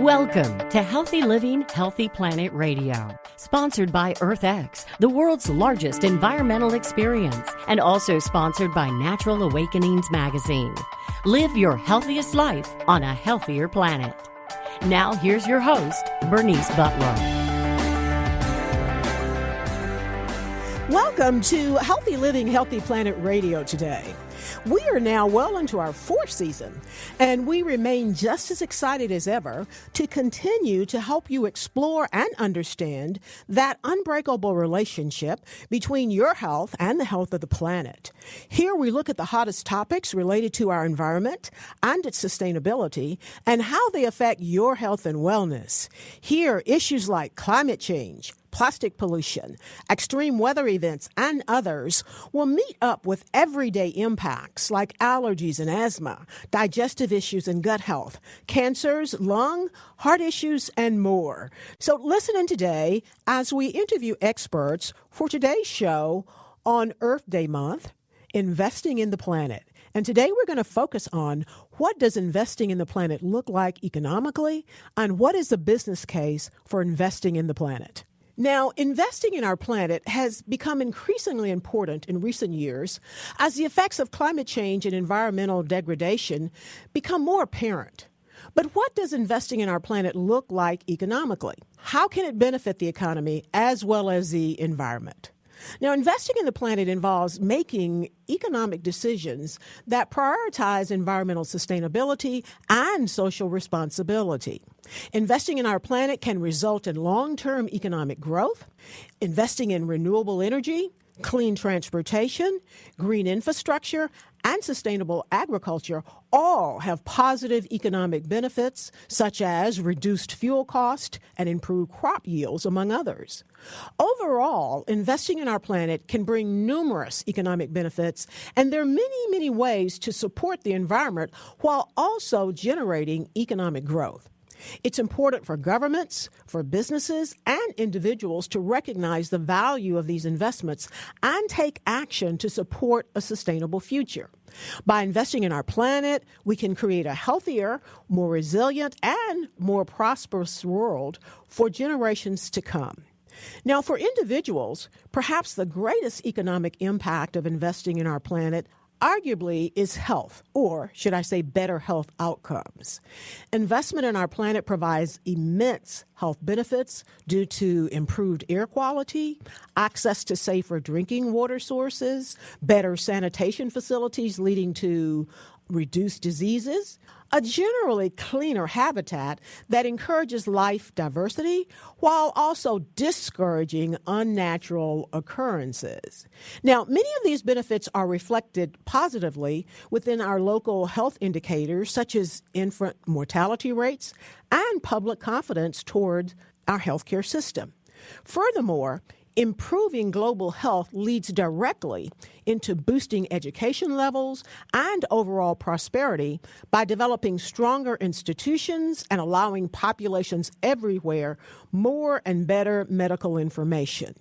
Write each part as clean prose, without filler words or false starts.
Welcome to Healthy Living, Healthy Planet Radio, sponsored by EarthX, the world's largest environmental experience, and also sponsored by Natural Awakenings magazine. Live your healthiest life on a healthier planet. Now here's your host, Bernice Butler. Welcome to Healthy Living, Healthy Planet Radio today. We are now well into our fourth season, and we remain just as excited as ever to continue to help you explore and understand that unbreakable relationship between your health and the health of the planet. Here we look at the hottest topics related to our environment and its sustainability and how they affect your health and wellness. Here, issues like climate change, plastic pollution, extreme weather events, and others will meet up with everyday impacts like allergies and asthma, digestive issues and gut health, cancers, lung, heart issues, and more. So listen in today as we interview experts for today's show on Earth Day Month, Investing in the Planet. And today we're going to focus on what does investing in the planet look like economically, and what is the business case for investing in the planet. Now, investing in our planet has become increasingly important in recent years as the effects of climate change and environmental degradation become more apparent. But what does investing in our planet look like economically? How can it benefit the economy as well as the environment? Now, investing in the planet involves making economic decisions that prioritize environmental sustainability and social responsibility. Investing in our planet can result in long-term economic growth. Investing in renewable energy, clean transportation, green infrastructure, and sustainable agriculture all have positive economic benefits, such as reduced fuel cost and improved crop yields, among others. Overall, investing in our planet can bring numerous economic benefits, and there are many, many ways to support the environment while also generating economic growth. It's important for governments, for businesses, and individuals to recognize the value of these investments and take action to support a sustainable future. By investing in our planet, we can create a healthier, more resilient, and more prosperous world for generations to come. Now, for individuals, perhaps the greatest economic impact of investing in our planet arguably is health, or should I say better health outcomes. Investment in our planet provides immense health benefits due to improved air quality, access to safer drinking water sources, better sanitation facilities leading to reduced diseases, a generally cleaner habitat that encourages life diversity while also discouraging unnatural occurrences. Now, many of these benefits are reflected positively within our local health indicators, such as infant mortality rates and public confidence toward our healthcare system. Furthermore, improving global health leads directly into boosting education levels and overall prosperity by developing stronger institutions and allowing populations everywhere more and better medical information.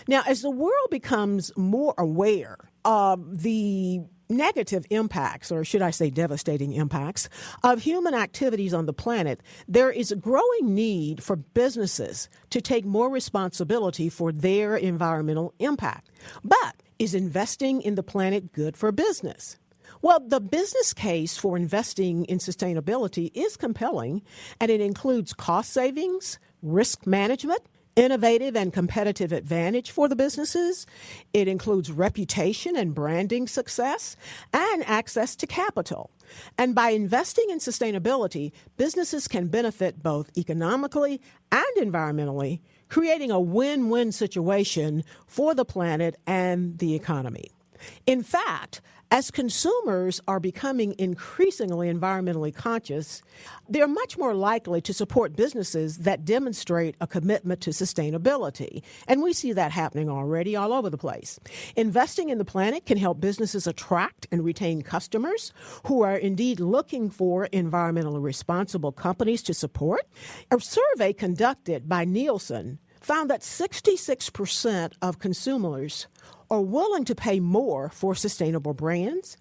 Now, as the world becomes more aware of the negative impacts, or should I say devastating impacts, of human activities on the planet, there is a growing need for businesses to take more responsibility for their environmental impact. But is investing in the planet good for business? Well, the business case for investing in sustainability is compelling, and it includes cost savings, risk management, innovative and competitive advantage for the businesses. It includes reputation and branding success and access to capital. And by investing in sustainability, businesses can benefit both economically and environmentally, creating a win-win situation for the planet and the economy. In fact, as consumers are becoming increasingly environmentally conscious, they're much more likely to support businesses that demonstrate a commitment to sustainability. And we see that happening already all over the place. Investing in the planet can help businesses attract and retain customers who are indeed looking for environmentally responsible companies to support. A survey conducted by Nielsen found that 66% of consumers are willing to pay more for sustainable brands,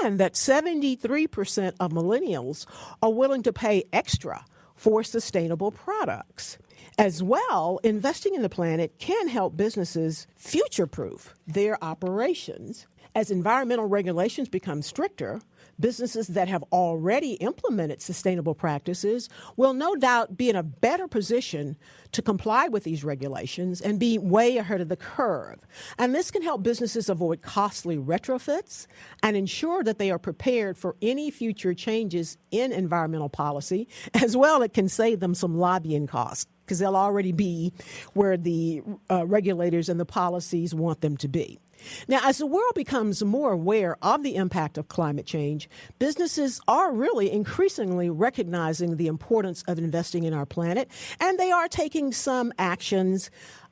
and that 73% of millennials are willing to pay extra for sustainable products. As well, investing in the planet can help businesses future-proof their operations. As environmental regulations become stricter, businesses that have already implemented sustainable practices will no doubt be in a better position to comply with these regulations and be way ahead of the curve. And this can help businesses avoid costly retrofits and ensure that they are prepared for any future changes in environmental policy. As well, it can save them some lobbying costs, because they'll already be where the regulators and the policies want them to be. Now, as the world becomes more aware of the impact of climate change, businesses are really increasingly recognizing the importance of investing in our planet, and they are taking some actions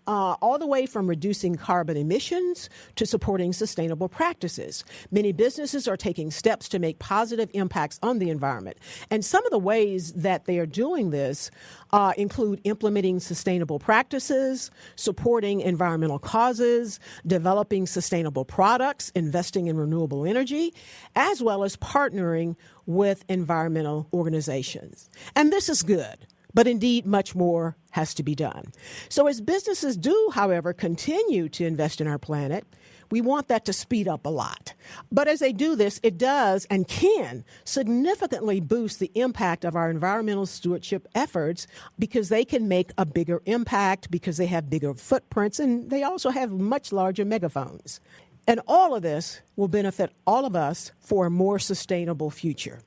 all the way from reducing carbon emissions to supporting sustainable practices. Many businesses are taking steps to make positive impacts on the environment. And some of the ways that they are doing this include implementing sustainable practices, supporting environmental causes, developing sustainable products, investing in renewable energy, as well as partnering with environmental organizations. And this is good. But indeed, much more has to be done. So as businesses do, however, continue to invest in our planet, we want that to speed up a lot. But as they do this, it does and can significantly boost the impact of our environmental stewardship efforts, because they can make a bigger impact, because they have bigger footprints, and they also have much larger megaphones. And all of this will benefit all of us for a more sustainable future.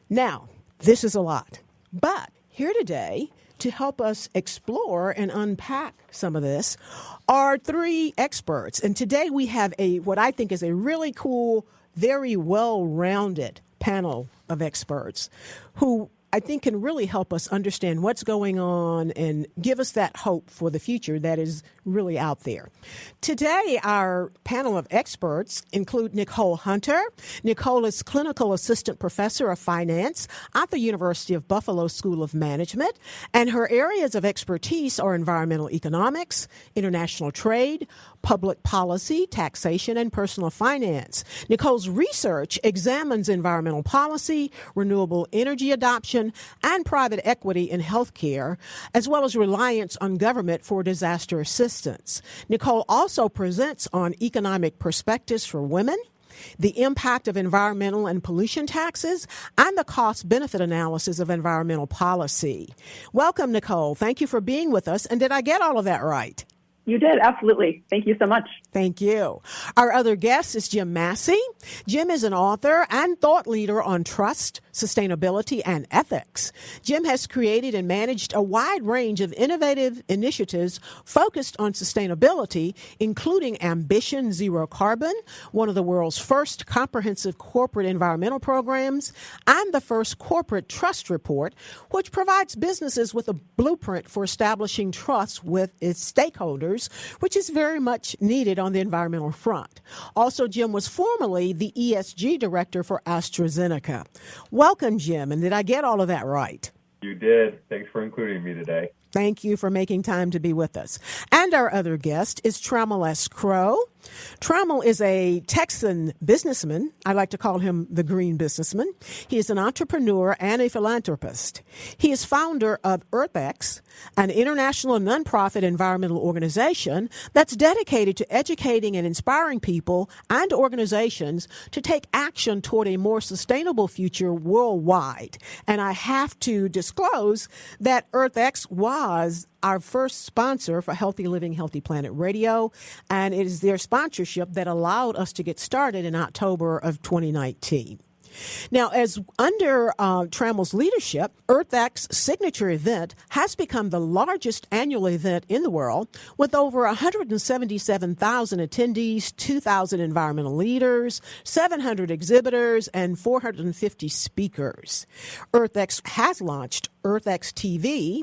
Now, this is a lot, but here today to help us explore and unpack some of this are three experts. And today we have what I think is a really cool, very well-rounded panel of experts who I think can really help us understand what's going on and give us that hope for the future that is really out there. Today, our panel of experts include Nicole Hunter. Nicole is Clinical Assistant Professor of Finance at the University of Buffalo School of Management, and her areas of expertise are environmental economics, international trade, public policy, taxation, and personal finance. Nicole's research examines environmental policy, renewable energy adoption, and private equity in healthcare, as well as reliance on government for disaster assistance. Nicole also presents on economic perspectives for women, the impact of environmental and pollution taxes, and the cost-benefit analysis of environmental policy. Welcome, Nicole. Thank you for being with us. And did I get all of that right? You did, absolutely. Thank you so much. Thank you. Our other guest is Jim Massey. Jim is an author and thought leader on trust, sustainability, and ethics. Jim has created and managed a wide range of innovative initiatives focused on sustainability, including Ambition Zero Carbon, one of the world's first comprehensive corporate environmental programs, and the first corporate trust report, which provides businesses with a blueprint for establishing trust with its stakeholders, which is very much needed on the environmental front. Also, Jim was formerly the ESG director for AstraZeneca. Welcome, Jim. And did I get all of that right? You did. Thanks for including me today. Thank you for making time to be with us. And our other guest is Trammel Crow. Trammel is a Texan businessman. I like to call him the green businessman. He is an entrepreneur and a philanthropist. He is founder of EarthX, an international nonprofit environmental organization that's dedicated to educating and inspiring people and organizations to take action toward a more sustainable future worldwide. And I have to disclose that EarthX was our first sponsor for Healthy Living, Healthy Planet Radio, and it is their sponsorship that allowed us to get started in October of 2019. Now, as under Trammel's leadership, EarthX's signature event has become the largest annual event in the world, with over 177,000 attendees, 2,000 environmental leaders, 700 exhibitors, and 450 speakers. EarthX has launched EarthX TV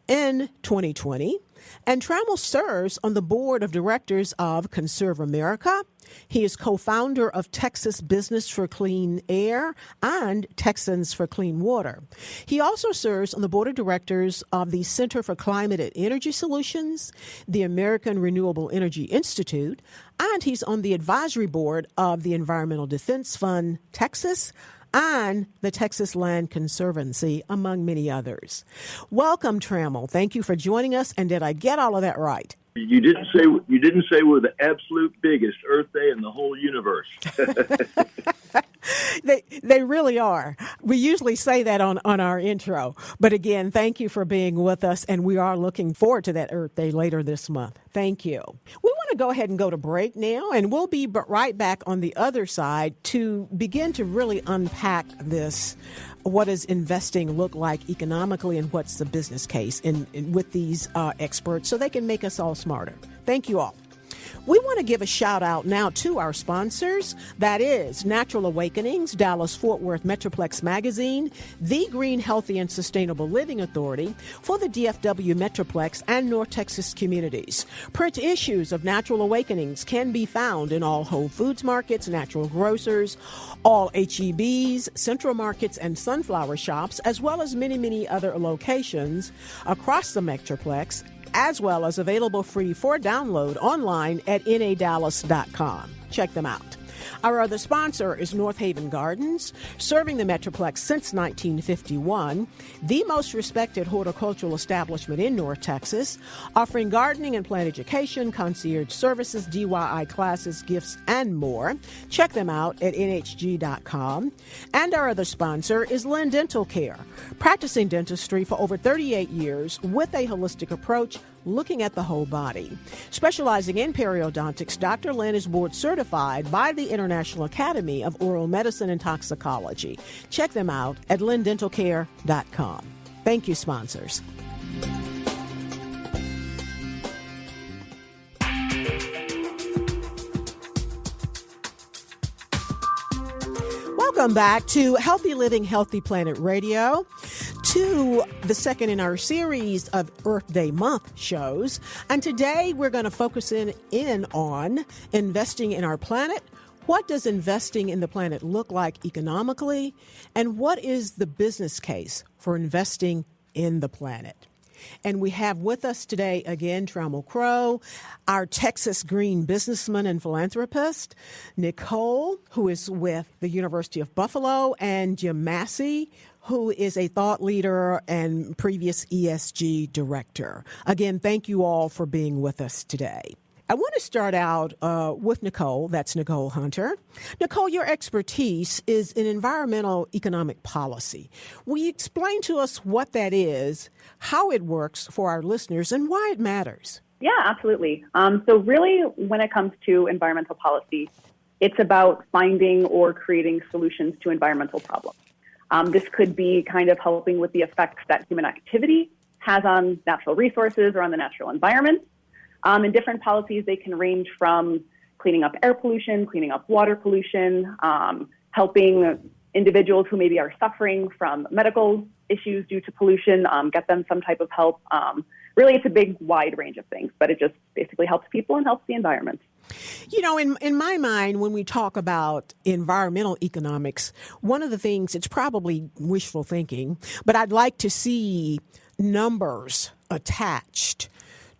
in 2020, and Trammel serves on the board of directors of Conserve America. He is co-founder of Texas Business for Clean Air and Texans for Clean Water. He also serves on the board of directors of the Center for Climate and Energy Solutions, the American Renewable Energy Institute, and he's on the advisory board of the Environmental Defense Fund Texas and the Texas Land Conservancy, among many others. Welcome, Trammel. Thank you for joining us. And did I get all of that right? You didn't say we're the absolute biggest Earth Day in the whole universe. They really are. We usually say that on our intro. But again, thank you for being with us, and we are looking forward to that Earth Day later this month. Thank you. We want to go ahead and go to break now, and we'll be right back on the other side to begin to really unpack this. What does investing look like economically, and what's the business case with these experts so they can make us all smarter? Thank you all. We want to give a shout out now to our sponsors. That is Natural Awakenings, Dallas-Fort Worth Metroplex Magazine, The Green, Healthy, and Sustainable Living Authority for the DFW Metroplex and North Texas communities. Print issues of Natural Awakenings can be found in all Whole Foods markets, natural grocers, all HEBs, Central Markets, and Sunflower shops, as well as many, many other locations across the Metroplex, as well as available free for download online at nadallas.com. Check them out. Our other sponsor is North Haven Gardens, serving the Metroplex since 1951, the most respected horticultural establishment in North Texas, offering gardening and plant education, concierge services, DIY classes, gifts, and more. Check them out at nhg.com. And our other sponsor is Lynn Dental Care, practicing dentistry for over 38 years with a holistic approach, looking at the whole body. Specializing in periodontics, Dr. Lynn is board certified by the International Academy of Oral Medicine and Toxicology. Check them out at lynndentalcare.com. Thank you, sponsors. Welcome back to Healthy Living, Healthy Planet Radio, to the second in our series of Earth Day Month shows. And today we're going to focus in on investing in our planet. What does investing in the planet look like economically? And what is the business case for investing in the planet? And we have with us today, again, Trammel Crow, our Texas green businessman and philanthropist, Nicole, who is with the University of Buffalo, and Jim Massey, who is a thought leader and previous ESG director. Again, thank you all for being with us today. I want to start out with Nicole. That's Nicole Hunter. Nicole, your expertise is in environmental economic policy. Will you explain to us what that is, how it works for our listeners, and why it matters? Yeah, absolutely. So really, when it comes to environmental policy, it's about finding or creating solutions to environmental problems. This could be kind of helping with the effects that human activity has on natural resources or on the natural environment. In different policies, they can range from cleaning up air pollution, cleaning up water pollution, helping individuals who maybe are suffering from medical issues due to pollution, get them some type of help. Really, it's a big, wide range of things, but it just basically helps people and helps the environment. You know, in my mind, when we talk about environmental economics, one of the things, it's probably wishful thinking, but I'd like to see numbers attached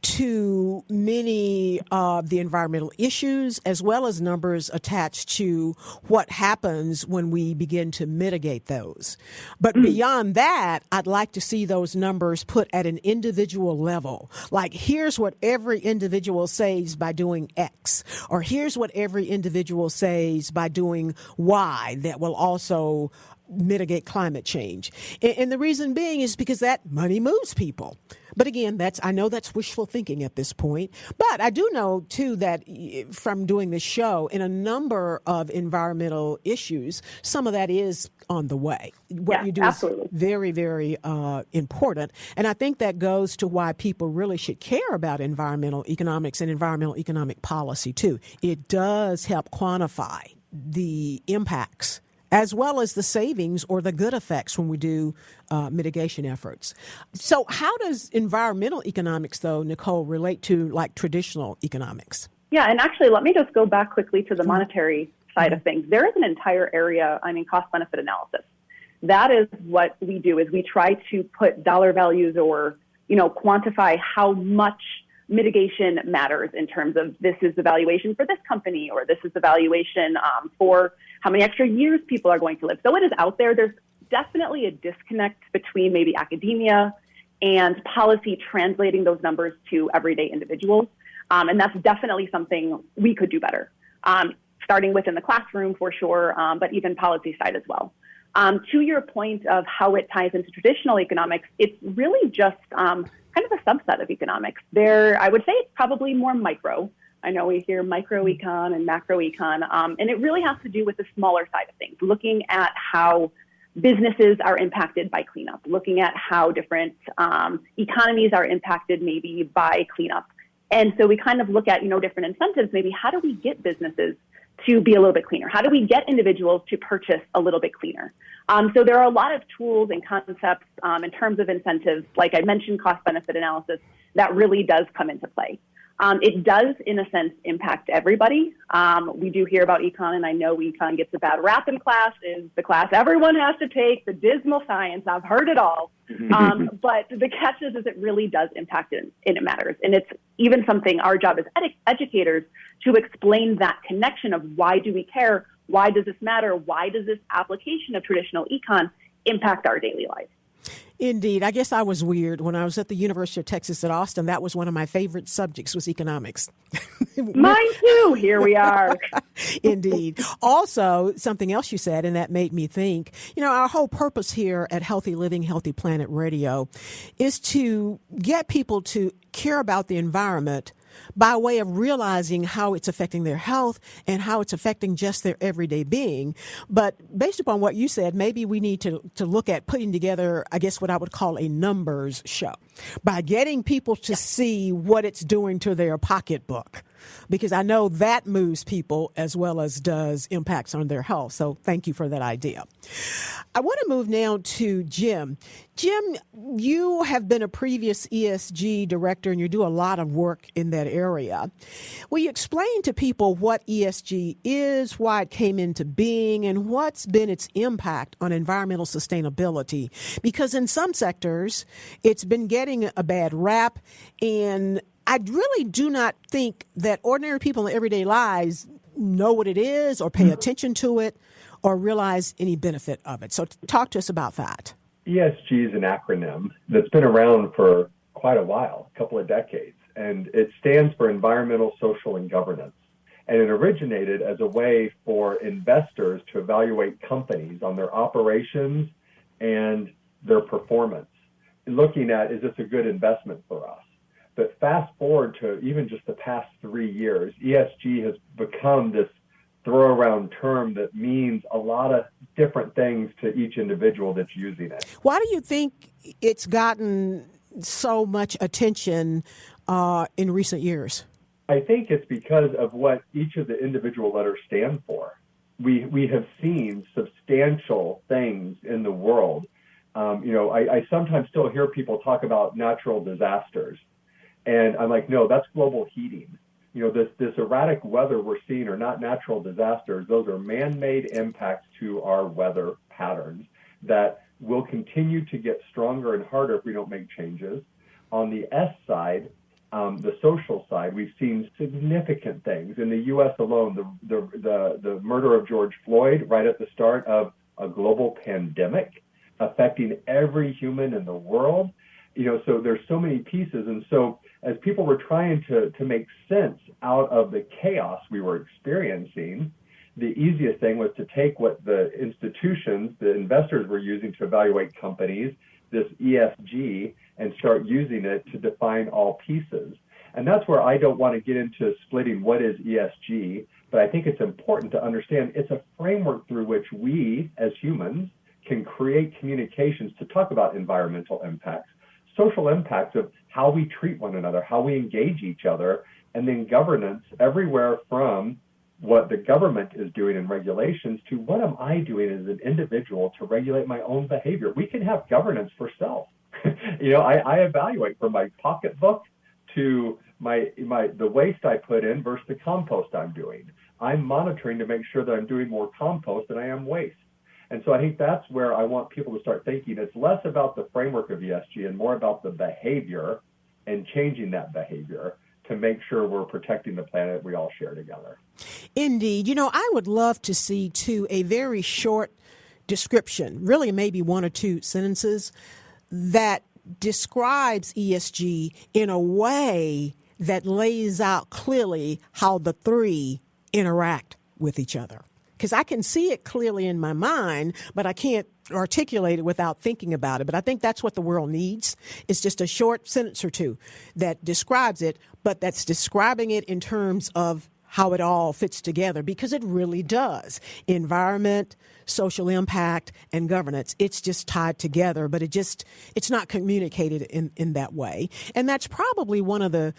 to many of the environmental issues, as well as numbers attached to what happens when we begin to mitigate those. But beyond that, I'd like to see those numbers put at an individual level. Like, here's what every individual saves by doing X, or here's what every individual saves by doing Y that will also mitigate climate change. And the reason being is because that money moves people. But again, I know that's wishful thinking at this point. But I do know, too, that from doing this show, in a number of environmental issues, some of that is on the way. What you do absolutely. Is very, very important. And I think that goes to why people really should care about environmental economics and environmental economic policy, too. It does help quantify the impacts as well as the savings or the good effects when we do mitigation efforts. So how does environmental economics, though, Nicole, relate to like traditional economics? Yeah, and actually, let me just go back quickly to the monetary side of things. There is an entire area, cost-benefit analysis. That is what we do, is we try to put dollar values or, quantify how much mitigation matters in terms of this is the valuation for this company, or this is the valuation for how many extra years people are going to live. So it is out there. There's definitely a disconnect between maybe academia and policy translating those numbers to everyday individuals. And that's definitely something we could do better, starting within the classroom for sure, but even policy side as well. To your point of how it ties into traditional economics, it's really just kind of a subset of economics. I would say it's probably more micro. I know we hear microecon and macroecon, and it really has to do with the smaller side of things, looking at how businesses are impacted by cleanup, looking at how different economies are impacted maybe by cleanup. And so we kind of look at, different incentives, maybe how do we get businesses to be a little bit cleaner? How do we get individuals to purchase a little bit cleaner? So there are a lot of tools and concepts in terms of incentives, like I mentioned, cost-benefit analysis, that really does come into play. It does, in a sense, impact everybody. We do hear about econ, and I know econ gets a bad rap in class, is the class everyone has to take, the dismal science. I've heard it all. But the catch is it really does impact it, and it matters. And it's even something our job as educators to explain that connection of why do we care? Why does this matter? Why does this application of traditional econ impact our daily lives? Indeed. I guess I was weird. When I was at the University of Texas at Austin, that was one of my favorite subjects was economics. Mine too. Here we are. Indeed. Also, something else you said, and that made me think, our whole purpose here at Healthy Living, Healthy Planet Radio is to get people to care about the environment by way of realizing how it's affecting their health and how it's affecting just their everyday being. But based upon what you said, maybe we need to look at putting together, I guess, what I would call a numbers show by getting people to see what it's doing to their pocketbook, because I know that moves people as well as does impacts on their health. So thank you for that idea. I want to move now to Jim. Jim, you have been a previous ESG director and you do a lot of work in that area. Will you explain to people what ESG is, why it came into being, and what's been its impact on environmental sustainability? Because in some sectors, it's been getting a bad rap, and I really do not think that ordinary people in everyday lives know what it is or pay attention to it or realize any benefit of it. So talk to us about that. ESG is an acronym that's been around for quite a while, a couple of decades, and it stands for Environmental, Social, and Governance. And it originated as a way for investors to evaluate companies on their operations and their performance, looking at, is this a good investment for us? But fast forward to even just the past 3 years, ESG has become this throw around term that means a lot of different things to each individual that's using it. Why do you think it's gotten so much attention in recent years? I think it's because of what each of the individual letters stand for. We have seen substantial things in the world. I sometimes still hear people talk about natural disasters. And I'm like, no, that's global heating. This erratic weather we're seeing are not natural disasters. Those are man-made impacts to our weather patterns that will continue to get stronger and harder if we don't make changes. On the S side, the social side, we've seen significant things. In the U.S. alone, the murder of George Floyd right at the start of a global pandemic affecting every human in the world. So there's so many pieces. And so as people were trying to make sense out of the chaos we were experiencing, the easiest thing was to take what the institutions, the investors were using to evaluate companies, this ESG, and start using it to define all pieces. And that's where I don't want to get into splitting what is ESG, but I think it's important to understand it's a framework through which we as humans can create communications to talk about environmental impacts, social impacts of how we treat one another, how we engage each other, and then governance everywhere from what the government is doing in regulations to what am I doing as an individual to regulate my own behavior. We can have governance for self. I evaluate from my pocketbook to the waste I put in versus the compost I'm doing. I'm monitoring to make sure that I'm doing more compost than I am waste. And so I think that's where I want people to start thinking. It's less about the framework of ESG and more about the behavior and changing that behavior to make sure we're protecting the planet we all share together. Indeed. I would love to see, too, a very short description, really maybe one or two sentences, that describes ESG in a way that lays out clearly how the three interact with each other. Because I can see it clearly in my mind, but I can't articulate it without thinking about it. But I think that's what the world needs. It's just a short sentence or two that describes it, but that's describing it in terms of how it all fits together, because it really does. Environment, social impact, and governance, it's just tied together, but it's not communicated in that way. And that's probably one of the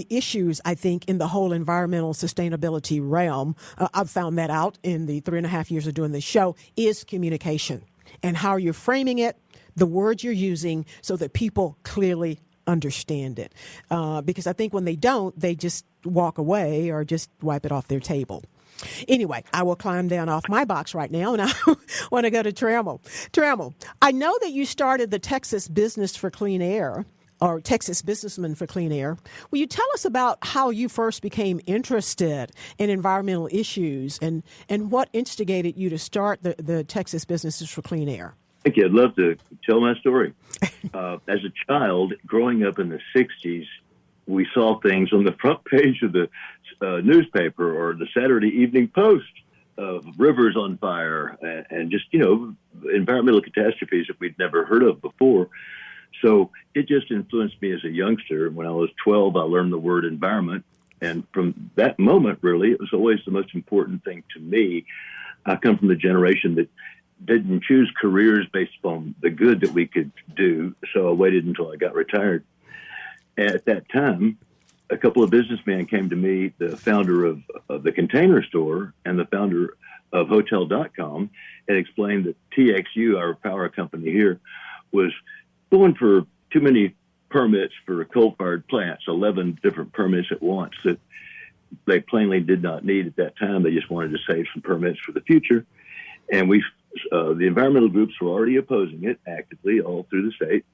issues, I think, in the whole environmental sustainability realm. I've found that out in the 3.5 years of doing this show, is communication and how you're framing it, the words you're using, so that people clearly understand it. Because I think when they don't, they just walk away or just wipe it off their table. Anyway, I will climb down off my box right now, and I want to go to Trammel. Trammel, I know that you started the Texas Business for Clean Air, or Texas Businessmen for Clean Air. Will you tell us about how you first became interested in environmental issues and what instigated you to start the Texas Businesses for Clean Air? Thank you. I'd love to tell my story. As a child, growing up in the 60s, we saw things on the front page of the newspaper or the Saturday Evening Post of rivers on fire and just, environmental catastrophes that we'd never heard of before. So it just influenced me as a youngster. When I was 12, I learned the word environment. And from that moment, really, it was always the most important thing to me. I come from the generation that didn't choose careers based upon the good that we could do. So I waited until I got retired. At that time, a couple of businessmen came to me, the founder of the Container Store and the founder of Hotel.com, and explained that TXU, our power company here, was going for too many permits for coal-fired plants, 11 different permits at once that they plainly did not need at that time. They just wanted to save some permits for the future. And the environmental groups were already opposing it actively all through the state.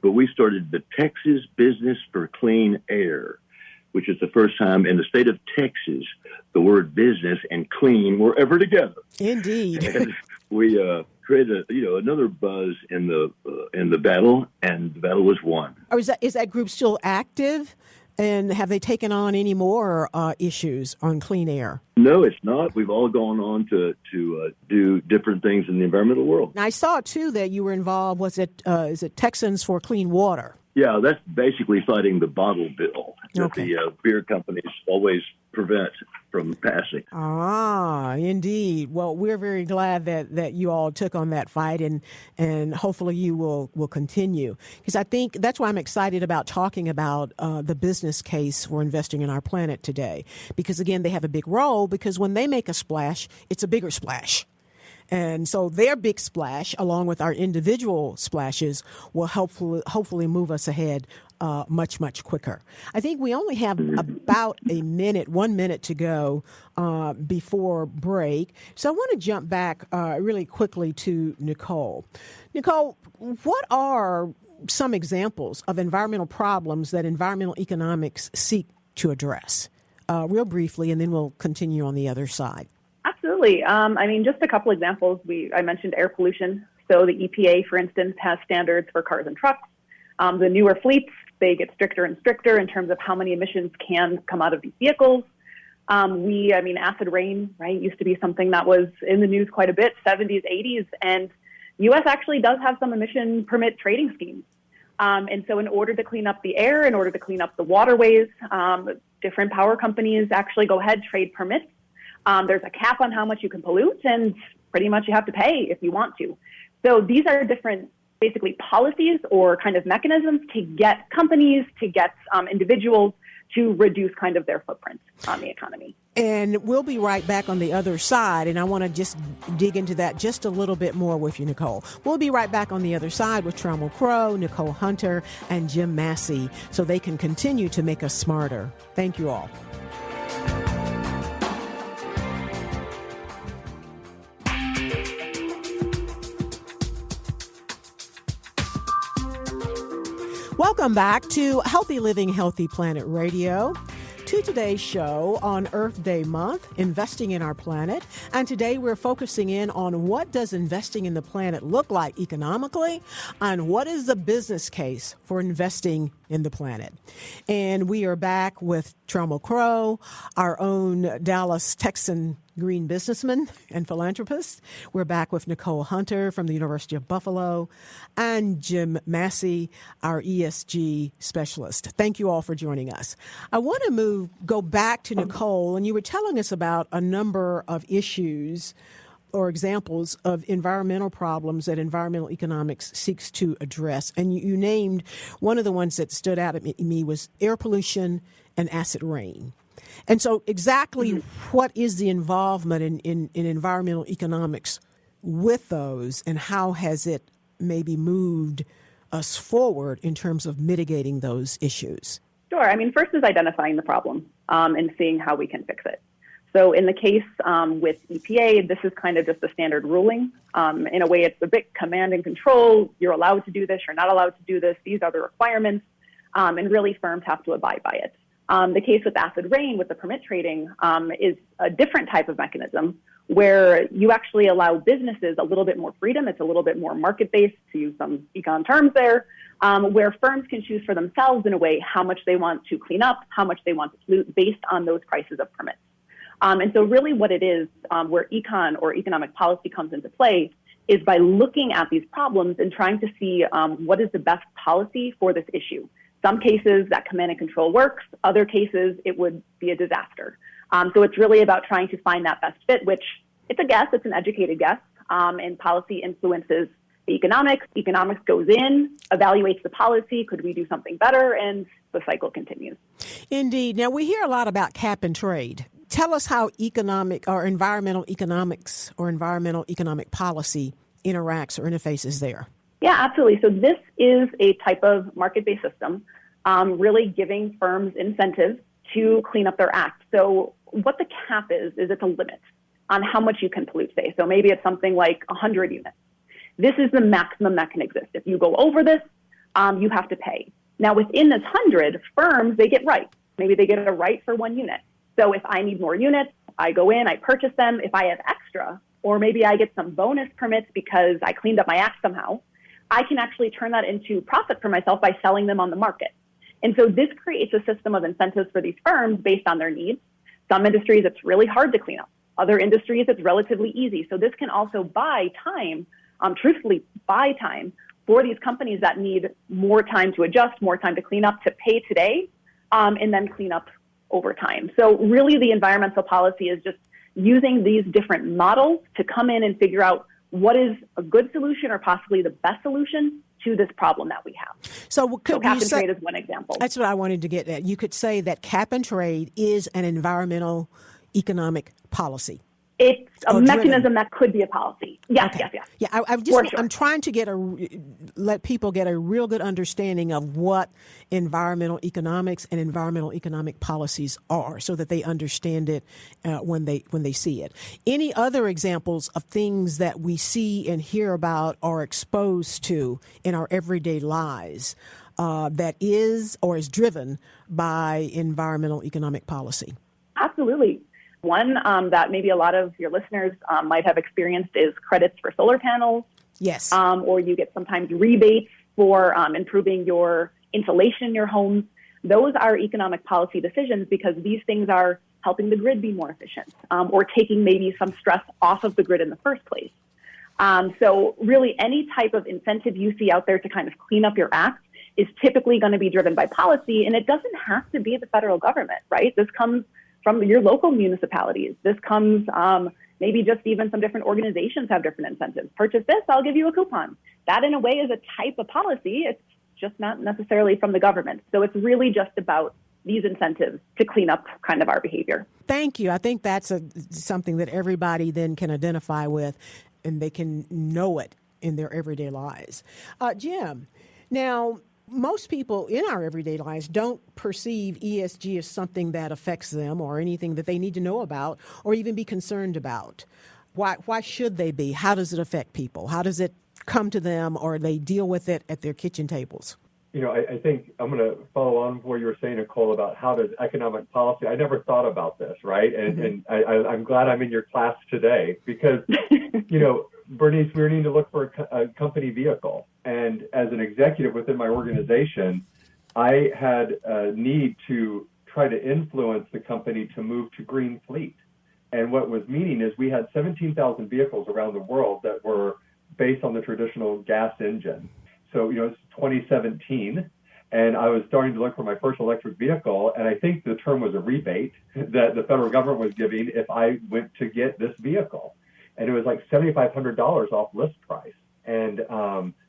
But we started the Texas Business for Clean Air, which is the first time in the state of Texas the word business and clean were ever together. Indeed. And we created another buzz in the battle, and the battle was won. Or is that group still active? And have they taken on any more issues on clean air? No, it's not. We've all gone on to do different things in the environmental world. And I saw, too, that you were involved. Is it Texans for Clean Water? Yeah, that's basically fighting the bottle bill that Okay. the beer companies always prevent from passing. Ah, indeed. Well, we're very glad that you all took on that fight, and hopefully you will continue. Because I think that's why I'm excited about talking about the business case for investing in our planet today. Because, again, they have a big role, because when they make a splash, it's a bigger splash. And so their big splash, along with our individual splashes, will hopefully move us ahead much, much quicker. I think we only have about 1 minute to go before break. So I want to jump back really quickly to Nicole. Nicole, what are some examples of environmental problems that environmental economics seek to address? Real briefly, and then we'll continue on the other side. Absolutely. Just a couple examples. I mentioned air pollution. So the EPA, for instance, has standards for cars and trucks. The newer fleets, they get stricter and stricter in terms of how many emissions can come out of these vehicles. Acid rain, right, used to be something that was in the news quite a bit, 70s, 80s, and U.S. actually does have some emission permit trading schemes. And so in order to clean up the air, in order to clean up the waterways, different power companies actually go ahead, trade permits. There's a cap on how much you can pollute, and pretty much you have to pay if you want to. So these are different, basically, policies or kind of mechanisms to get companies, to get individuals to reduce kind of their footprint on the economy. And we'll be right back on the other side, and I want to just dig into that just a little bit more with you, Nicole. We'll be right back on the other side with Trammel Crow, Nicole Hunter, and Jim Massey, so they can continue to make us smarter. Thank you all. Welcome back to Healthy Living, Healthy Planet Radio. To today's show on Earth Day Month, Investing in Our Planet. And today we're focusing in on what does investing in the planet look like economically and what is the business case for investing in the planet. And we are back with Trammel Crow, our own Dallas Texan green businessman and philanthropist. We're back with Nicole Hunter from the University of Buffalo and Jim Massey, our ESG specialist. Thank you all for joining us. I want to go back to Nicole, and you were telling us about a number of issues or examples of environmental problems that environmental economics seeks to address. And you named one of the ones that stood out at me was air pollution and acid rain. And so exactly what is the involvement in environmental economics with those, and how has it maybe moved us forward in terms of mitigating those issues? Sure. I mean, first is identifying the problem and seeing how we can fix it. So in the case with EPA, this is kind of just the standard ruling. In a way, it's a bit command and control. You're allowed to do this. You're not allowed to do this. These are the requirements. And really, firms have to abide by it. The case with acid rain, with the permit trading, is a different type of mechanism where you actually allow businesses a little bit more freedom. It's a little bit more market-based, to use some econ terms there, where firms can choose for themselves, in a way, how much they want to clean up, how much they want to pollute based on those prices of permits. And so really what it is, where econ or economic policy comes into play, is by looking at these problems and trying to see what is the best policy for this issue. Some cases that command and control works. Other cases it would be a disaster. So it's really about trying to find that best fit, which it's a guess, it's an educated guess, and policy influences the economics. Economics goes in, evaluates the policy. Could we do something better? And the cycle continues. Indeed. Now, we hear a lot about cap and trade. Tell us how economic or environmental economics or environmental economic policy interacts or interfaces there. Yeah, absolutely. So this is a type of market-based system, really giving firms incentives to clean up their act. So what the cap is it's a limit on how much you can pollute, say. So maybe it's something like 100 units. This is the maximum that can exist. If you go over this, you have to pay. Now, within this 100, firms, they get rights. Maybe they get a right for 1 unit. So if I need more units, I go in, I purchase them. If I have extra, or maybe I get some bonus permits because I cleaned up my act somehow, I can actually turn that into profit for myself by selling them on the market. And so this creates a system of incentives for these firms based on their needs. Some industries, it's really hard to clean up. Other industries, it's relatively easy. So this can also buy time, truthfully buy time for these companies that need more time to adjust, more time to clean up, to pay today, and then clean up over time. So really the environmental policy is just using these different models to come in and figure out what is a good solution or possibly the best solution to this problem that we have. So cap and trade is one example. That's what I wanted to get at. You could say that cap and trade is an environmental economic policy. It's a mechanism that could be a policy. Yes, okay. yes. Yeah, I'm trying to let people get a real good understanding of what environmental economics and environmental economic policies are, so that they understand it when they see it. Any other examples of things that we see and hear about or exposed to in our everyday lives that is or is driven by environmental economic policy? Absolutely. One that maybe a lot of your listeners might have experienced is credits for solar panels. Yes. Or you get sometimes rebates for improving your insulation in your homes. Those are economic policy decisions because these things are helping the grid be more efficient or taking maybe some stress off of the grid in the first place. So really any type of incentive you see out there to kind of clean up your act is typically going to be driven by policy, and it doesn't have to be the federal government, right? This comes from your local municipalities. This comes maybe just even some different organizations have different incentives. Purchase this, I'll give you a coupon. That in a way is a type of policy. It's just not necessarily from the government. So it's really just about these incentives to clean up kind of our behavior. Thank you. I think that's something that everybody then can identify with and they can know it in their everyday lives. Jim, now, most people in our everyday lives don't perceive ESG as something that affects them or anything that they need to know about or even be concerned about. Why should they be? How does it affect people? How does it come to them, or they deal with it at their kitchen tables? I think I'm going to follow on what you were saying, Nicole, about how does economic policy, I never thought about this, right? And I'm glad I'm in your class today because, Bernice, we need to look for a company vehicle. And as an executive within my organization, I had a need to try to influence the company to move to green fleet. And what was meaning is we had 17,000 vehicles around the world that were based on the traditional gas engine. So, it's 2017, and I was starting to look for my first electric vehicle, and I think the term was a rebate that the federal government was giving if I went to get this vehicle. And it was like $7,500 off list price. And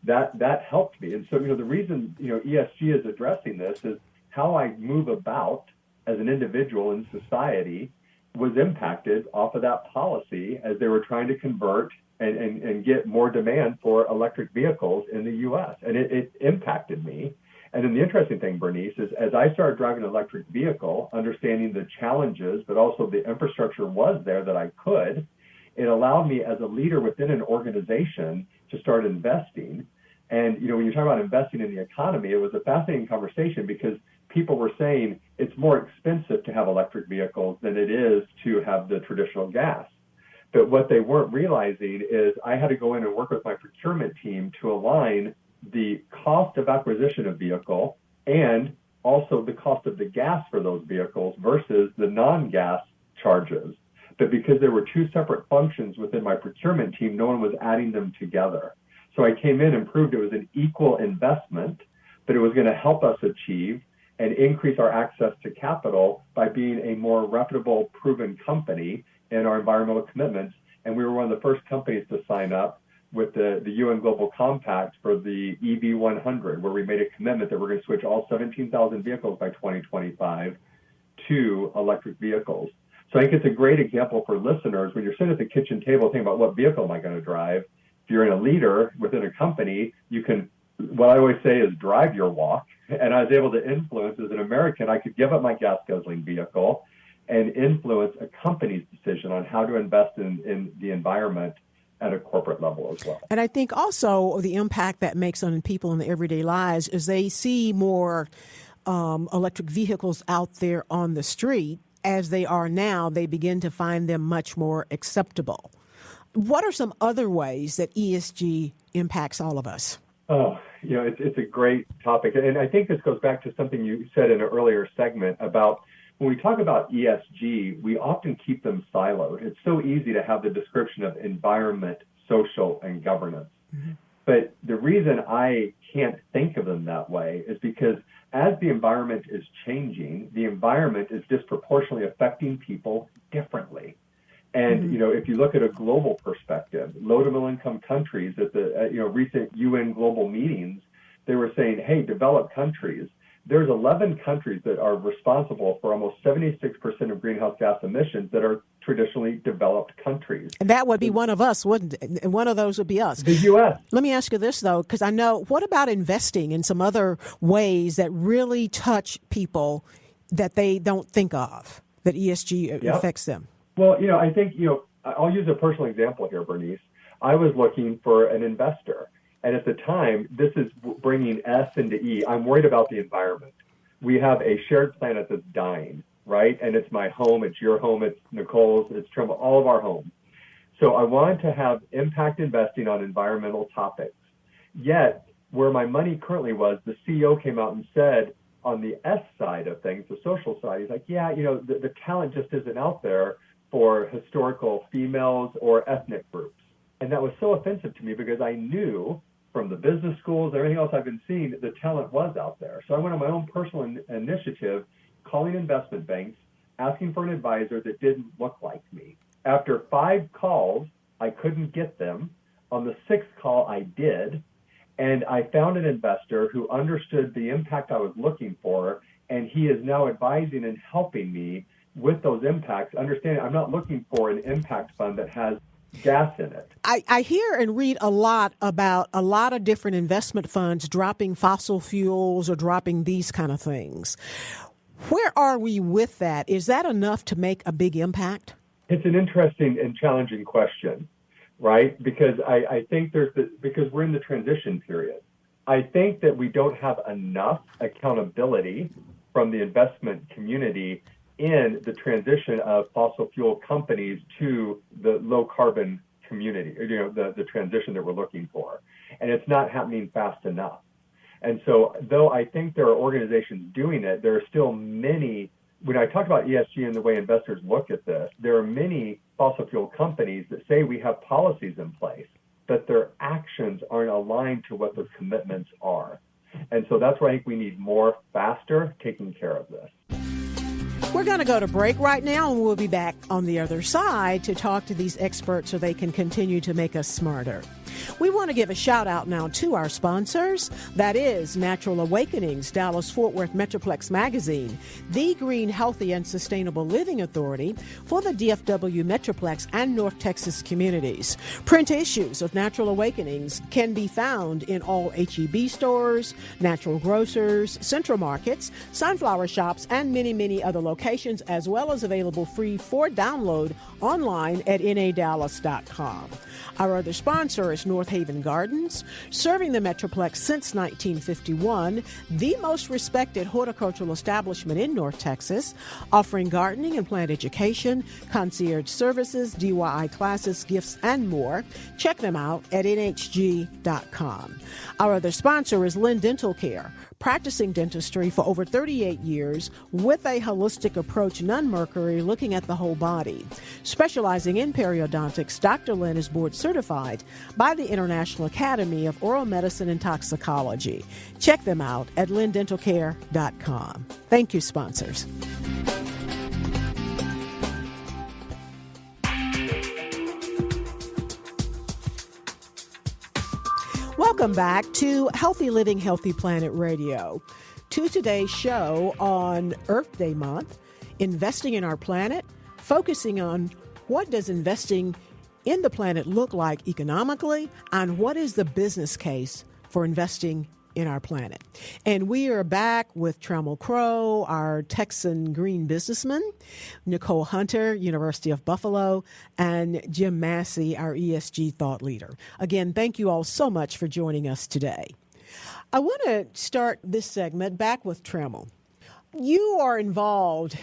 that helped me. And so, the reason, ESG is addressing this is how I move about as an individual in society was impacted off of that policy as they were trying to convert and get more demand for electric vehicles in the U.S. And it impacted me. And then the interesting thing, Bernice, is as I started driving an electric vehicle, understanding the challenges, but also the infrastructure was there that I could, it allowed me as a leader within an organization to start investing. And, when you talk about investing in the economy, it was a fascinating conversation because people were saying it's more expensive to have electric vehicles than it is to have the traditional gas. But what they weren't realizing is I had to go in and work with my procurement team to align the cost of acquisition of vehicle and also the cost of the gas for those vehicles versus the non-gas charges. But because there were two separate functions within my procurement team, no one was adding them together. So I came in and proved it was an equal investment, but it was going to help us achieve and increase our access to capital by being a more reputable, proven company in our environmental commitments. And we were one of the first companies to sign up with the UN Global Compact for the EV 100, where we made a commitment that we're going to switch all 17,000 vehicles by 2025 to electric vehicles. So I think it's a great example for listeners when you're sitting at the kitchen table thinking about what vehicle am I going to drive. If you're in a leader within a company, you can, what I always say is drive your walk. And I was able to influence as an American, I could give up my gas guzzling vehicle and influence a company's decision on how to invest in the environment at a corporate level as well. And I think also the impact that makes on people in their everyday lives is they see more electric vehicles out there on the street. As they are now, they begin to find them much more acceptable. What are some other ways that ESG impacts all of us? Oh, it's a great topic. And I think this goes back to something you said in an earlier segment about when we talk about ESG, we often keep them siloed. It's so easy to have the description of environment, social, and governance. Mm-hmm. But the reason I can't think of them that way is because as the environment is changing, the environment is disproportionately affecting people differently. And, if you look at a global perspective, low to middle income countries at the recent UN global meetings, they were saying, hey, developed countries, there's 11 countries that are responsible for almost 76% of greenhouse gas emissions that are traditionally developed countries. And that would be one of us, wouldn't it? And one of those would be us. The U.S. Let me ask you this, though, because I know, what about investing in some other ways that really touch people that they don't think of, that ESG affects them? Well, I think, I'll use a personal example here, Bernice. I was looking for an investor. And at the time, this is bringing S into E. I'm worried about the environment. We have a shared planet that's dying, right? And it's my home, it's your home, it's Nicole's, it's Trammel, all of our homes. So I wanted to have impact investing on environmental topics. Yet, where my money currently was, the CEO came out and said, on the S side of things, the social side, he's like, the talent just isn't out there for historical females or ethnic groups. And that was so offensive to me because I knew from the business schools, everything else I've been seeing, the talent was out there. So I went on my own personal initiative, calling investment banks, asking for an advisor that didn't look like me. After 5 calls, I couldn't get them. On the 6th call, I did. And I found an investor who understood the impact I was looking for, and he is now advising and helping me with those impacts. Understanding I'm not looking for an impact fund that has gas in it. I hear and read a lot about a lot of different investment funds dropping fossil fuels or dropping these kind of things. Where are we with that? Is that enough to make a big impact? It's an interesting and challenging question, right? Because I think because we're in the transition period. I think that we don't have enough accountability from the investment community in the transition of fossil fuel companies to the low carbon community, the transition that we're looking for. And it's not happening fast enough. And so, though I think there are organizations doing it, there are still many. When I talk about ESG and the way investors look at this, there are many fossil fuel companies that say we have policies in place, but their actions aren't aligned to what their commitments are. And so that's where I think we need more, faster taking care of this. We're going to go to break right now, and we'll be back on the other side to talk to these experts so they can continue to make us smarter. We want to give a shout out now to our sponsors. That is Natural Awakenings, Dallas-Fort Worth Metroplex Magazine, the Green, Healthy, and Sustainable Living Authority for the DFW Metroplex and North Texas communities. Print issues of Natural Awakenings can be found in all H-E-B stores, natural grocers, central markets, sunflower shops, and many, many other locations, as well as available free for download online at nadallas.com. Our other sponsor is North Haven Gardens, serving the Metroplex since 1951, the most respected horticultural establishment in North Texas, offering gardening and plant education, concierge services, DIY classes, gifts, and more. Check them out at nhg.com. Our other sponsor is Lynn Dental Care, practicing dentistry for over 38 years with a holistic approach, none mercury, looking at the whole body. Specializing in periodontics, Dr. Lynn is board certified by the International Academy of Oral Medicine and Toxicology. Check them out at lindentalcare.com. Thank you, sponsors. Welcome back to Healthy Living, Healthy Planet Radio. To today's show on Earth Day month, investing in our planet, focusing on what does investing in the planet look like economically, and what is the business case for investing in our planet. And we are back with Trammel Crow, our Texan green businessman, Nicole Hunter, University of Buffalo, and Jim Massey, our ESG thought leader. Again, thank you all so much for joining us today. I want to start this segment back with Trammel. You are involved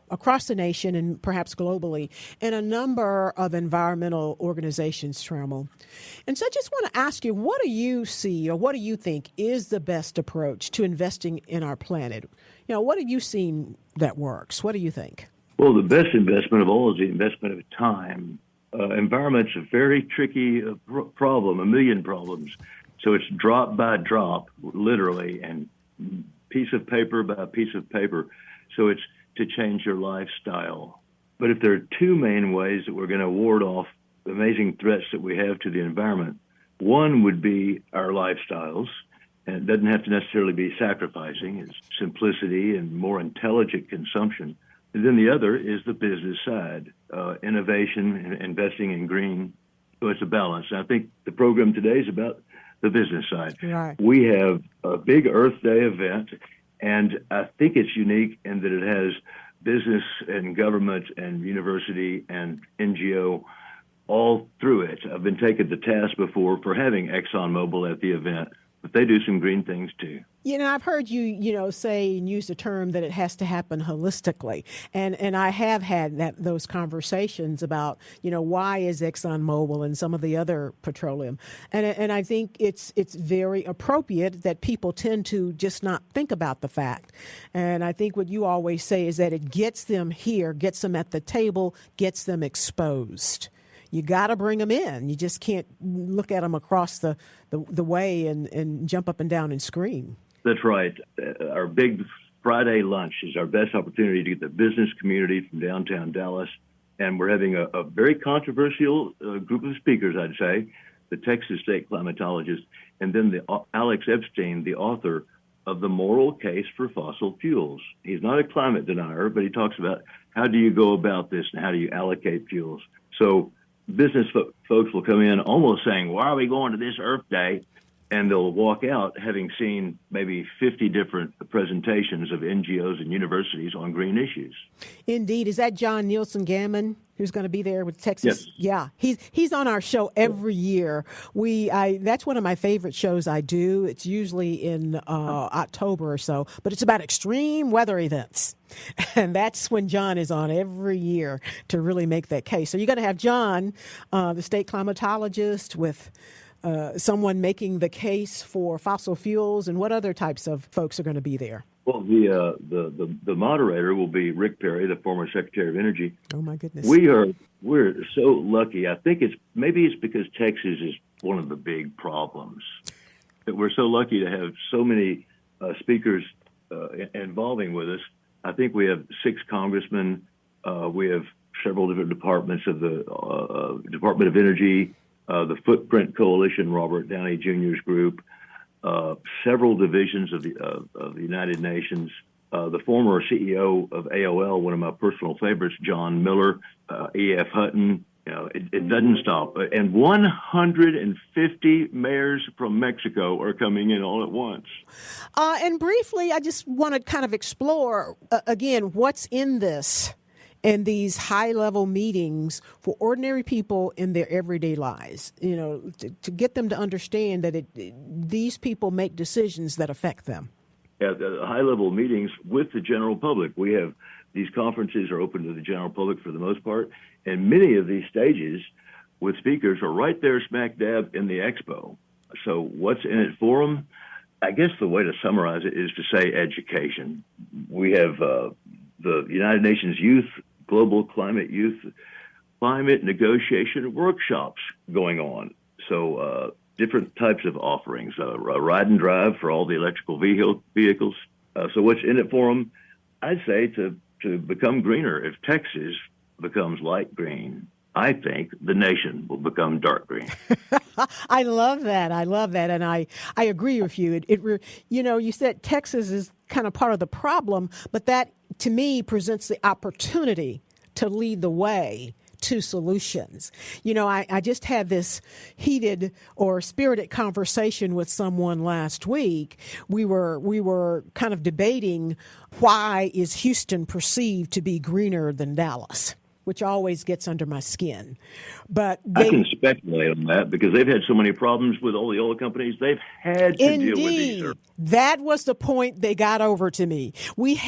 across the nation and perhaps globally in a number of environmental organizations, Trammel. And so I just want to ask you, what do you see or what do you think is the best approach to investing in our planet? What have you seen that works? What do you think? Well, the best investment of all is the investment of time. Environment's a very tricky problem, a million problems. So it's drop by drop, literally, and piece of paper by piece of paper. So it's to change your lifestyle. But if there are two main ways that we're going to ward off the amazing threats that we have to the environment, one would be our lifestyles. And it doesn't have to necessarily be sacrificing. It's simplicity and more intelligent consumption. And then the other is the business side, innovation and investing in green. So it's a balance. And I think the program today is about the business side. Right. We have a big Earth Day event, and I think it's unique in that it has business and government and university and NGO all through it. I've been taken to task before for having ExxonMobil at the event, but they do some green things too. I've heard you, say and use the term that it has to happen holistically. And I have had those conversations about, why is ExxonMobil and some of the other petroleum. And I think it's very appropriate that people tend to just not think about the fact. And I think what you always say is that it gets them here, gets them at the table, gets them exposed. You got to bring them in. You just can't look at them across the way and jump up and down and scream. That's right. Our big Friday lunch is our best opportunity to get the business community from downtown Dallas. And we're having a very controversial group of speakers, I'd say, the Texas State climatologist, and then Alex Epstein, the author of The Moral Case for Fossil Fuels. He's not a climate denier, but he talks about how do you go about this and how do you allocate fuels. So business folks will come in almost saying, why are we going to this Earth Day? and they'll walk out having seen maybe 50 different presentations of NGOs and universities on green issues. Indeed. Is that John Nielsen Gammon who's going to be there with Texas? Yes. Yeah, he's on our show every year. That's one of my favorite shows I do. It's usually in October or so, but it's about extreme weather events. And that's when John is on every year to really make that case. So you're going to have John, the state climatologist, with someone making the case for fossil fuels, and what other types of folks are going to be there? Well, the moderator will be Rick Perry, the former Secretary of Energy. Oh my goodness! We're so lucky. I think it's because Texas is one of the big problems that we're so lucky to have so many speakers involving with us. I think we have 6 congressmen. We have several different departments of the Department of Energy, the Footprint Coalition, Robert Downey Jr.'s group, several divisions of the United Nations, the former CEO of AOL, one of my personal favorites, John Miller, E.F. Hutton. It doesn't stop. And 150 mayors from Mexico are coming in all at once. And briefly, I just want to kind of explore, again, what's in this and these high-level meetings for ordinary people in their everyday lives, to get them to understand that these people make decisions that affect them. Yeah, the high-level meetings with the general public. We have these conferences are open to the general public for the most part, and many of these stages with speakers are right there smack dab in the expo. So what's in it for them? I guess the way to summarize it is to say education. We have the United Nations Global Climate Negotiation Workshops going on. So different types of offerings, a ride and drive for all the electrical vehicles. So what's in it for them? I'd say to become greener. If Texas becomes light green, I think the nation will become dark green. I love that. And I agree with you. You said Texas is kind of part of the problem, but that to me presents the opportunity to lead the way to solutions. I just had this heated or spirited conversation with someone last week. We were kind of debating, why is Houston perceived to be greener than Dallas, which always gets under my skin. But I can speculate on that because they've had so many problems with all the oil companies. They've had to deal with these. That was the point they got over to me. We've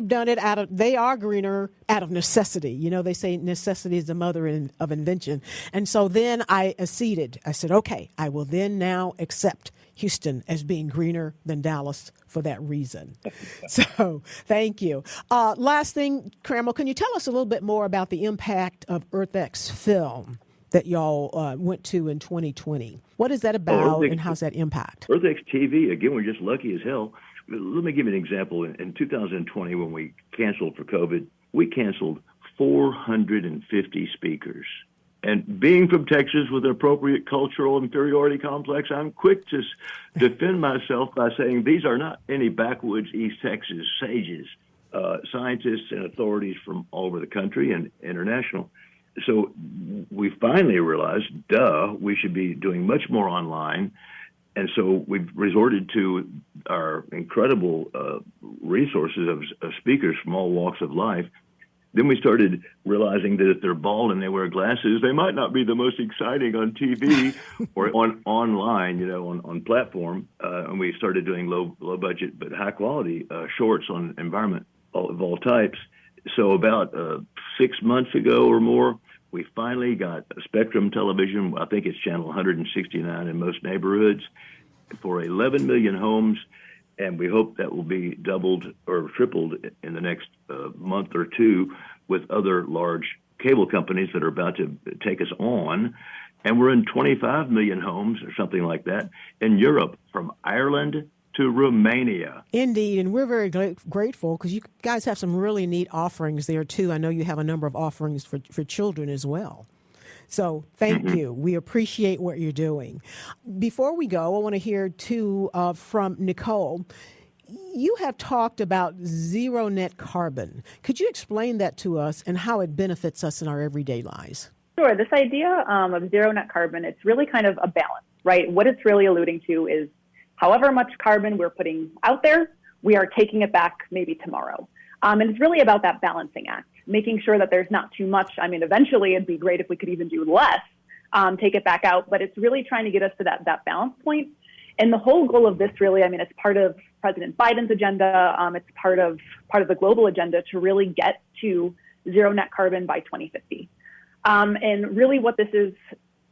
done it they are greener out of necessity. They say necessity is the mother of invention. And so then I acceded. I said, okay, I will then now accept Houston as being greener than Dallas for that reason. So thank you. Last thing, Trammel, can you tell us a little bit more about the impact of EarthX film that y'all went to in 2020? What is that about, and how's that impact? EarthX TV, again, we're just lucky as hell. Let me give you an example. In 2020, when we canceled for COVID, we canceled 450 speakers. And being from Texas with an appropriate cultural inferiority complex, I'm quick to defend myself by saying these are not any backwoods East Texas sages, scientists and authorities from all over the country and international. So we finally realized, we should be doing much more online. And so we've resorted to our incredible resources of speakers from all walks of life. Then we started realizing that if they're bald and they wear glasses, they might not be the most exciting on TV or online, on platform. And we started doing low budget but high quality shorts on environment of all types. So about 6 months ago or more, we finally got Spectrum Television. I think it's channel 169 in most neighborhoods for 11 million homes. And we hope that will be doubled or tripled in the next month or two with other large cable companies that are about to take us on. And we're in 25 million homes or something like that in Europe, from Ireland to Romania. Indeed, and we're very grateful because you guys have some really neat offerings there, too. I know you have a number of offerings for children as well. So thank you. We appreciate what you're doing. Before we go, I want to hear, too, from Nicole. You have talked about zero net carbon. Could you explain that to us and how it benefits us in our everyday lives? Sure. This idea of zero net carbon, it's really kind of a balance. right? What it's really alluding to is however much carbon we're putting out there, we are taking it back maybe tomorrow. And it's really about that balancing act, making sure that there's not too much. I mean, eventually it'd be great if we could even do less, take it back out, but it's really trying to get us to that balance point. And the whole goal of this really, I mean, it's part of President Biden's agenda. It's part of the global agenda to really get to zero net carbon by 2050. And really what this is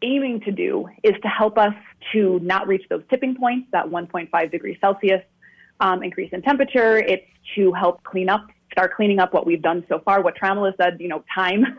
aiming to do is to help us to not reach those tipping points, that 1.5 degrees Celsius increase in temperature. It's to help start cleaning up what we've done so far. What Trammel has said, time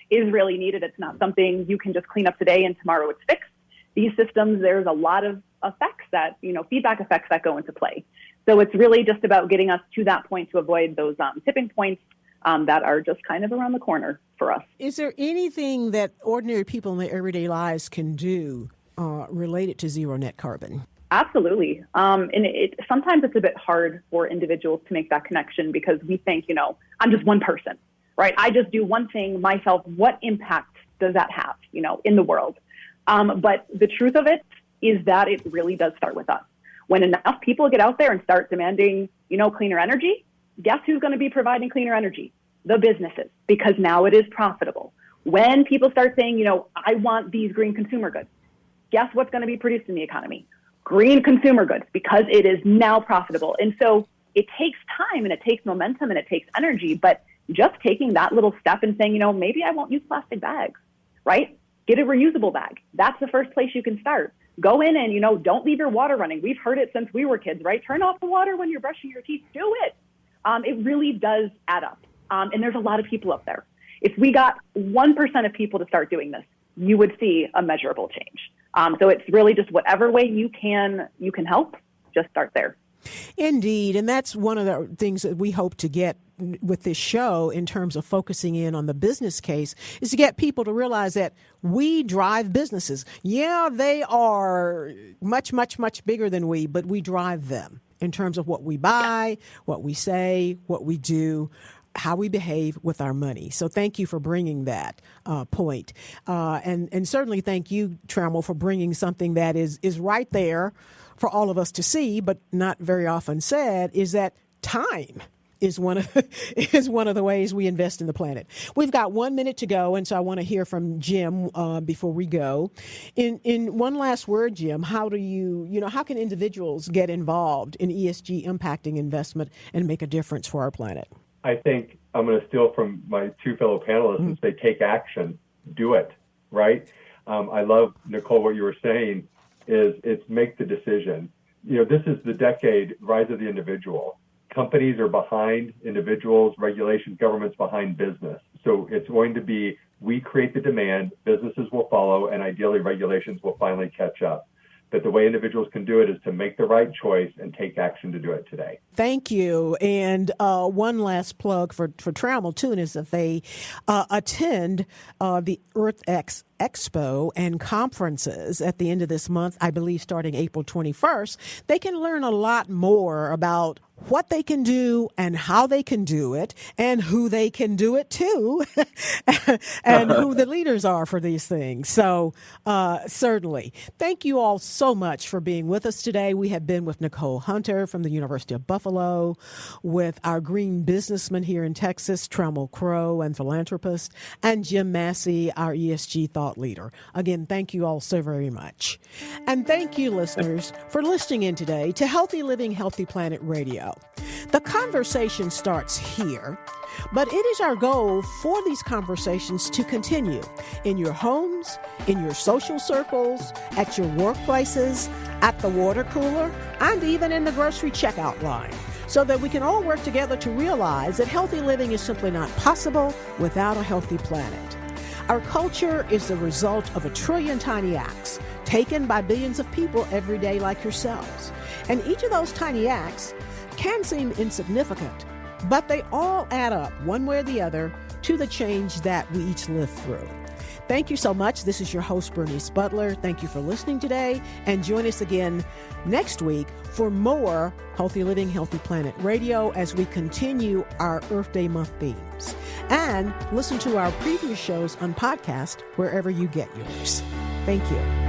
is really needed. It's not something you can just clean up today and tomorrow it's fixed. These systems, there's a lot of effects that, feedback effects that go into play. So it's really just about getting us to that point to avoid those tipping points that are just kind of around the corner for us. Is there anything that ordinary people in their everyday lives can do related to zero net carbon? Absolutely. And sometimes it's a bit hard for individuals to make that connection because we think, I'm just one person, right? I just do one thing myself. What impact does that have, in the world? But the truth of it is that it really does start with us. When enough people get out there and start demanding, cleaner energy, guess who's going to be providing cleaner energy? The businesses, because now it is profitable. When people start saying, I want these green consumer goods, guess what's going to be produced in the economy? Green consumer goods, because it is now profitable. And so it takes time and it takes momentum and it takes energy, but just taking that little step and saying, maybe I won't use plastic bags, right? Get a reusable bag. That's the first place you can start. Go in and, don't leave your water running. We've heard it since we were kids, right? Turn off the water when you're brushing your teeth. Do it. It really does add up. And there's a lot of people up there. If we got 1% of people to start doing this, you would see a measurable change. So it's really just whatever way you can help, just start there. Indeed. And that's one of the things that we hope to get with this show in terms of focusing in on the business case is to get people to realize that we drive businesses. Yeah, they are much, much, much bigger than we, but we drive them in terms of what we buy, what we say, what we do, how we behave with our money. So thank you for bringing that point. And certainly thank you, Trammel, for bringing something that is right there for all of us to see, but not very often said, is that time is one of the ways we invest in the planet. We've got 1 minute to go, and so I want to hear from Jim before we go. In one last word, Jim, how can individuals get involved in ESG impacting investment and make a difference for our planet? I think I'm going to steal from my two fellow panelists and say, take action, do it, right? I love, Nicole, what you were saying is it's make the decision. This is the decade, rise of the individual. Companies are behind individuals, regulations, governments behind business. So it's going to be, we create the demand, businesses will follow, and ideally regulations will finally catch up. But the way individuals can do it is to make the right choice and take action to do it today. Thank you. And one last plug for Trammel, too, is if they attend the EarthX Expo and conferences at the end of this month, I believe starting April 21st, they can learn a lot more about what they can do and how they can do it and who they can do it to and who the leaders are for these things. So certainly. Thank you all so much for being with us today. We have been with Nicole Hunter from the University of Buffalo, with our green businessman here in Texas, Trammel Crow, and philanthropist, and Jim Massey, our ESG thought leader. Again, thank you all so very much. And thank you, listeners, for listening in today to Healthy Living, Healthy Planet Radio. The conversation starts here, but it is our goal for these conversations to continue in your homes, in your social circles, at your workplaces, at the water cooler, and even in the grocery checkout line, so that we can all work together to realize that healthy living is simply not possible without a healthy planet. Our culture is the result of 1 trillion tiny acts taken by billions of people every day like yourselves. And each of those tiny acts can seem insignificant, but they all add up one way or the other to the change that we each live through. Thank you so much. This is your host, Bernice Butler. Thank you for listening today, and join us again next week for more Healthy Living, Healthy Planet Radio as we continue our Earth Day Month themes. And listen to our previous shows on podcast wherever you get yours. Thank you.